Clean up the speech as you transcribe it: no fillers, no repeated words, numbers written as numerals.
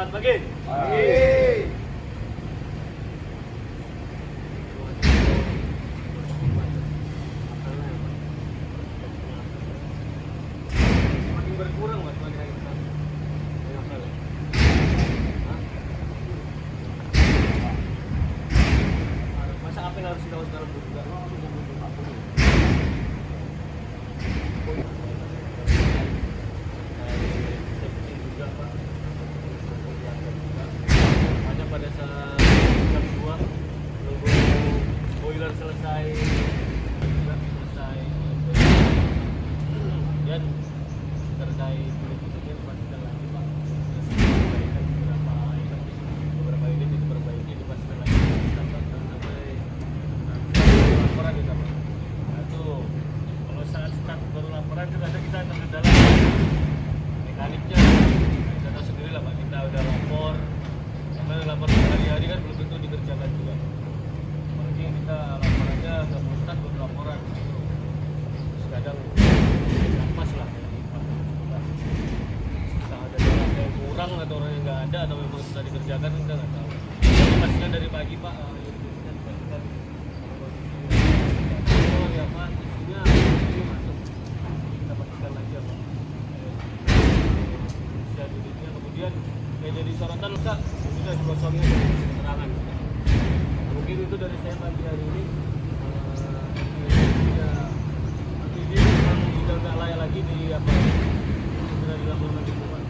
Selamat pagi. Pagi. Makin berkurang mas makin hari ke sana. Masa apa yang harus kita sekarang juga? Hanya pada saat jam 2 nunggu boiler selesai dan terkait berikutnya dipastikan lagi pak perbaikan beberapa unit diperbaiki dipastikan lagi sampai laporan kita pak. Nah itu kalau saat start baru laporan itu kadang kita terkendala mekaniknya. Kita tahu sendiri lah pak, kita udah lapor karena lapor hari-hari kan belum tentu dikerjakan juga. Apalagi kita laporannya ke pusat baru laporan gitu. Terus kadang pas lah entah ada orang yang kurang atau orang yang nggak ada atau memang sudah dikerjakan kita nggak tahu. Jadi pastikan dari pagi pak oh ya pak isinya ini masuk kita pastikan lagi apa usia unitnya kemudian yang jadi sorotan Ustaz sudah dikosongnya dari keterangan mungkin itu dari saya pagi hari ini ini memang sudah nggak layak lagi di apa sudah dilakukan lingkungan